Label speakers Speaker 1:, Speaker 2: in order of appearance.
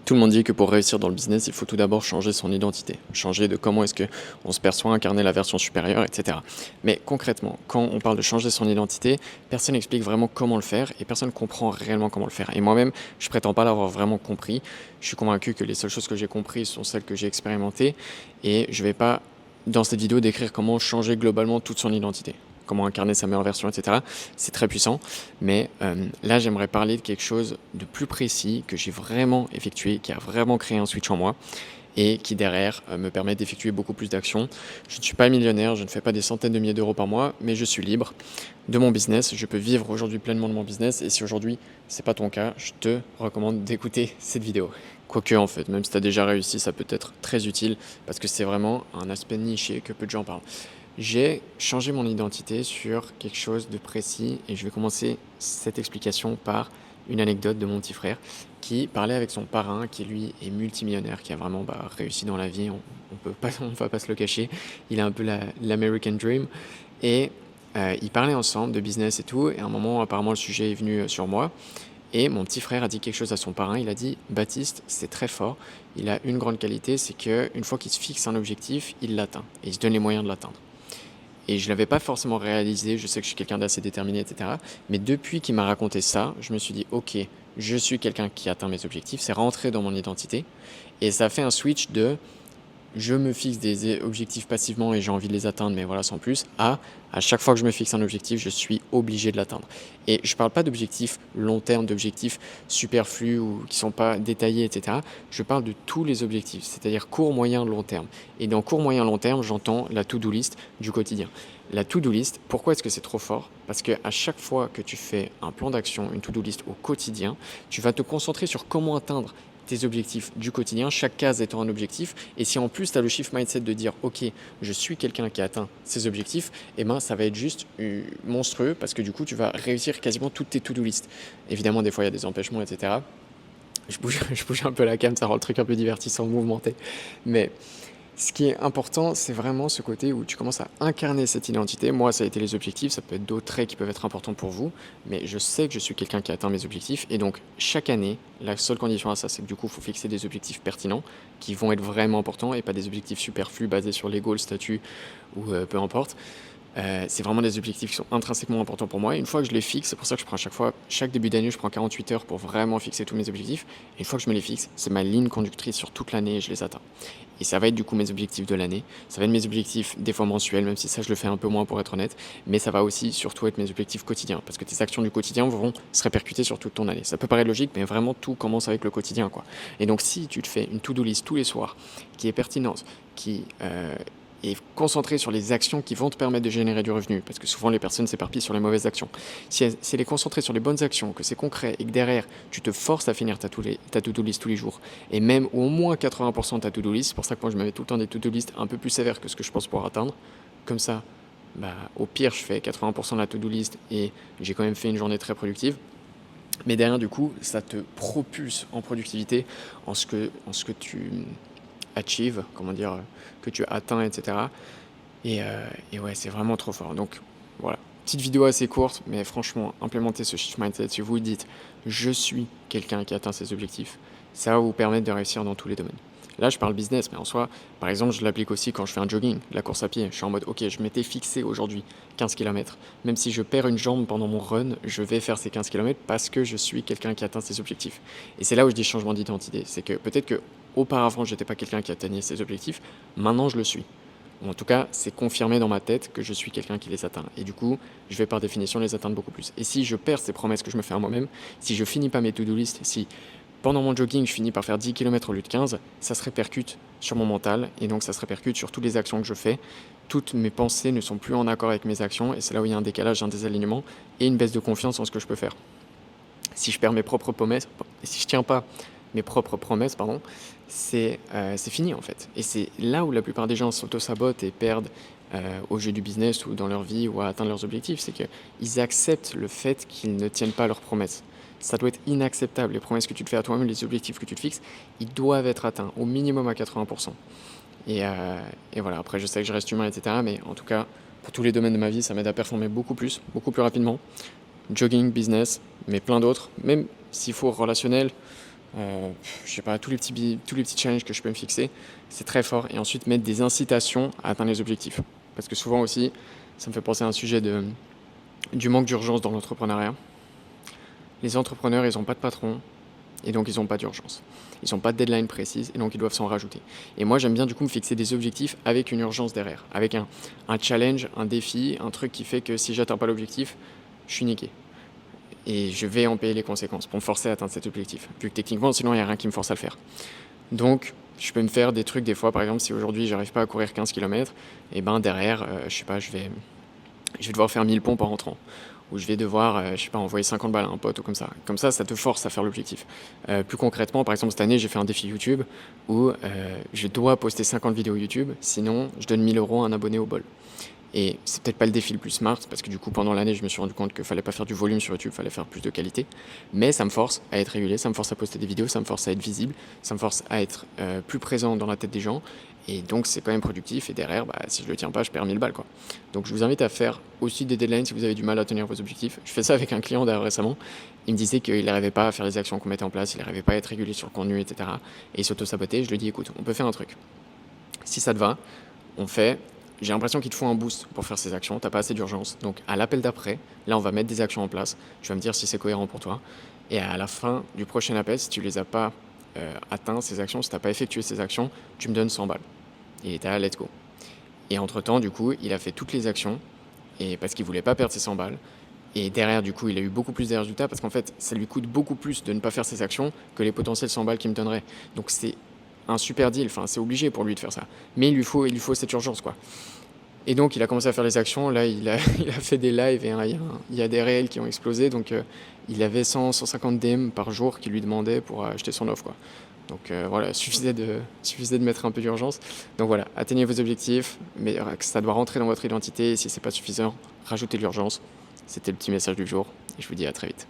Speaker 1: Tout le monde dit que pour réussir dans le business, il faut tout d'abord changer son identité, changer de comment est-ce qu'on se perçoit, incarner la version supérieure, etc. Mais concrètement, quand on parle de changer son identité, personne n'explique vraiment comment le faire et personne ne comprend réellement comment le faire. Et moi-même, je prétends pas l'avoir vraiment compris. Je suis convaincu que les seules choses que j'ai comprises sont celles que j'ai expérimentées et je vais pas, dans cette vidéo, décrire comment changer globalement toute son identité, comment incarner sa meilleure version, etc. C'est très puissant, mais là j'aimerais parler de quelque chose de plus précis que j'ai vraiment effectué, qui a vraiment créé un switch en moi et qui derrière me permet d'effectuer beaucoup plus d'actions. Je ne suis pas millionnaire, je ne fais pas des centaines de milliers d'euros par mois, mais je suis libre de mon business, je peux vivre aujourd'hui pleinement de mon business et si aujourd'hui c'est pas ton cas, je te recommande d'écouter cette vidéo. Quoique en fait, même si tu as déjà réussi, ça peut être très utile parce que c'est vraiment un aspect niché que peu de gens parlent. J'ai changé mon identité sur quelque chose de précis et je vais commencer cette explication par une anecdote de mon petit frère qui parlait avec son parrain qui lui est multimillionnaire, qui a vraiment réussi dans la vie, on va pas se le cacher, il a un peu l'American Dream et ils parlaient ensemble de business et tout et à un moment apparemment le sujet est venu sur moi et mon petit frère a dit quelque chose à son parrain, il a dit Baptiste c'est très fort, il a une grande qualité, c'est qu'une fois qu'il se fixe un objectif, il l'atteint et il se donne les moyens de l'atteindre. Et je ne l'avais pas forcément réalisé, je sais que je suis quelqu'un d'assez déterminé, etc. Mais depuis qu'il m'a raconté ça, je me suis dit, ok, je suis quelqu'un qui atteint mes objectifs, c'est rentré dans mon identité. Et ça a fait un switch de je me fixe des objectifs passivement et j'ai envie de les atteindre, mais voilà, sans plus, à chaque fois que je me fixe un objectif, je suis obligé de l'atteindre. Et je ne parle pas d'objectifs long terme, d'objectifs superflus ou qui ne sont pas détaillés, etc. Je parle de tous les objectifs, c'est-à-dire court, moyen, long terme. Et dans court, moyen, long terme, j'entends la to-do list du quotidien. La to-do list, pourquoi est-ce que c'est trop fort? Parce qu'à chaque fois que tu fais un plan d'action, une to-do list au quotidien, tu vas te concentrer sur comment atteindre tes objectifs du quotidien, chaque case étant un objectif. Et si en plus tu as le shift mindset de dire ok, je suis quelqu'un qui a atteint ses objectifs, et ben ça va être juste monstrueux parce que du coup tu vas réussir quasiment toutes tes to-do list. Évidemment des fois il y a des empêchements, etc. Je bouge un peu la cam, ça rend le truc un peu divertissant, mouvementé. Mais ce qui est important, c'est vraiment ce côté où tu commences à incarner cette identité. Moi, ça a été les objectifs, ça peut être d'autres traits qui peuvent être importants pour vous, mais je sais que je suis quelqu'un qui atteint mes objectifs. Et donc, chaque année, la seule condition à ça, c'est que du coup, il faut fixer des objectifs pertinents qui vont être vraiment importants et pas des objectifs superflus basés sur l'ego, le statut ou peu importe. C'est vraiment des objectifs qui sont intrinsèquement importants pour moi. Et une fois que je les fixe, c'est pour ça que je prends à chaque fois, chaque début d'année, je prends 48 heures pour vraiment fixer tous mes objectifs. Et une fois que je me les fixe, c'est ma ligne conductrice sur toute l'année et je les atteins. Et ça va être du coup mes objectifs de l'année. Ça va être mes objectifs des fois mensuels, même si ça je le fais un peu moins pour être honnête. Mais ça va aussi surtout être mes objectifs quotidiens. Parce que tes actions du quotidien vont se répercuter sur toute ton année. Ça peut paraître logique, mais vraiment tout commence avec le quotidien, quoi. Et donc si tu te fais une to-do list tous les soirs, qui est pertinente, qui et concentrer sur les actions qui vont te permettre de générer du revenu, parce que souvent les personnes s'éparpillent sur les mauvaises actions. Si elle est concentrée sur les bonnes actions, que c'est concret et que derrière tu te forces à finir ta to-do list tous les jours, et même au moins 80% de ta to-do list, c'est pour ça que moi je me mets tout le temps des to-do list un peu plus sévères que ce que je pense pouvoir atteindre, comme ça, au pire je fais 80% de la to-do list et j'ai quand même fait une journée très productive. Mais derrière, du coup, ça te propulse en productivité, en ce que tu achieve, comment dire, que tu atteins, etc. Et ouais, c'est vraiment trop fort. Donc voilà, petite vidéo assez courte, mais franchement, implémenter ce shift mindset, si vous dites je suis quelqu'un qui atteint ses objectifs, ça va vous permettre de réussir dans tous les domaines. Là, je parle business, mais en soi, par exemple, je l'applique aussi quand je fais un jogging, la course à pied. Je suis en mode, ok, je m'étais fixé aujourd'hui 15 km. Même si je perds une jambe pendant mon run, je vais faire ces 15 km parce que je suis quelqu'un qui atteint ses objectifs. Et c'est là où je dis changement d'identité. C'est que peut-être que auparavant, je n'étais pas quelqu'un qui atteignait ses objectifs. Maintenant, je le suis. Ou en tout cas, c'est confirmé dans ma tête que je suis quelqu'un qui les atteint. Et du coup, je vais par définition les atteindre beaucoup plus. Et si je perds ces promesses que je me fais à moi-même, si je finis pas mes to-do list, si pendant mon jogging, je finis par faire 10 km au lieu de 15, ça se répercute sur mon mental et donc ça se répercute sur toutes les actions que je fais. Toutes mes pensées ne sont plus en accord avec mes actions et c'est là où il y a un décalage, un désalignement et une baisse de confiance en ce que je peux faire. Si je perds mes propres promesses, si je tiens pas mes propres promesses, pardon, c'est fini en fait. Et c'est là où la plupart des gens s'auto-sabotent et perdent au jeu du business ou dans leur vie ou à atteindre leurs objectifs, c'est qu'ils acceptent le fait qu'ils ne tiennent pas leurs promesses. Ça doit être inacceptable. Les promesses que tu te fais à toi-même, les objectifs que tu te fixes, ils doivent être atteints au minimum à 80%. Et voilà, après je sais que je reste humain, etc. Mais en tout cas, pour tous les domaines de ma vie, ça m'aide à performer beaucoup plus rapidement. Jogging, business, mais plein d'autres. Même s'il faut relationnel, je sais pas, tous les petits challenges que je peux me fixer, c'est très fort. Et ensuite, mettre des incitations à atteindre les objectifs. Parce que souvent aussi, ça me fait penser à un sujet du manque d'urgence dans l'entrepreneuriat. Les entrepreneurs, ils n'ont pas de patron et donc ils n'ont pas d'urgence. Ils n'ont pas de deadline précise et donc ils doivent s'en rajouter. Et moi, j'aime bien du coup me fixer des objectifs avec une urgence derrière, avec un challenge, un défi, un truc qui fait que si j'atteins pas l'objectif, je suis niqué. Et je vais en payer les conséquences pour me forcer à atteindre cet objectif. Vu que techniquement, sinon, il n'y a rien qui me force à le faire. Donc, je peux me faire des trucs des fois, par exemple, si aujourd'hui, j'arrive pas à courir 15 km, et ben derrière, je sais pas, je vais devoir faire 1000 pompes en rentrant. Ou je vais devoir, je sais pas, envoyer 50 balles à un pote ou comme ça. Comme ça te force à faire l'objectif. Plus concrètement, par exemple, cette année, j'ai fait un défi YouTube où je dois poster 50 vidéos YouTube, sinon je donne 1000 euros à un abonné au bol. Et c'est peut-être pas le défi le plus smart, parce que du coup, pendant l'année, je me suis rendu compte qu'il fallait pas faire du volume sur YouTube, il fallait faire plus de qualité. Mais ça me force à être régulier, ça me force à poster des vidéos, ça me force à être visible, ça me force à être plus présent dans la tête des gens. Et donc, c'est quand même productif. Et derrière, si je le tiens pas, je perds 1000 balles, quoi. Donc, je vous invite à faire aussi des deadlines si vous avez du mal à tenir vos objectifs. Je fais ça avec un client d'ailleurs récemment. Il me disait qu'il n'arrivait pas à faire les actions qu'on mettait en place, il n'arrivait pas à être régulier sur le contenu, etc. Et il s'auto-sabotait. Je lui ai dit, écoute, on peut faire un truc. Si ça te va, on fait. J'ai l'impression qu'il te faut un boost pour faire ces actions, t'as pas assez d'urgence. Donc à l'appel d'après, là on va mettre des actions en place, tu vas me dire si c'est cohérent pour toi. Et à la fin du prochain appel, si tu les as pas atteints, ces actions, si t'as pas effectué ces actions, tu me donnes 100 balles. Et il était là, let's go. Et entre-temps, du coup, il a fait toutes les actions, et parce qu'il voulait pas perdre ses 100 balles. Et derrière, du coup, il a eu beaucoup plus de résultats, parce qu'en fait, ça lui coûte beaucoup plus de ne pas faire ses actions que les potentiels 100 balles qu'il me donnerait. Donc c'est un super deal, enfin c'est obligé pour lui de faire ça. Mais il lui faut cette urgence, quoi. Et donc, il a commencé à faire les actions. Là, il a, il a fait des lives et il y a des réels qui ont explosé. Donc, il avait 100-150 DM par jour qui lui demandaient pour acheter son offre, quoi. Donc, voilà, suffisait de mettre un peu d'urgence. Donc, voilà, atteignez vos objectifs, mais ça doit rentrer dans votre identité. Et si c'est pas suffisant, rajoutez de l'urgence. C'était le petit message du jour. Et je vous dis à très vite.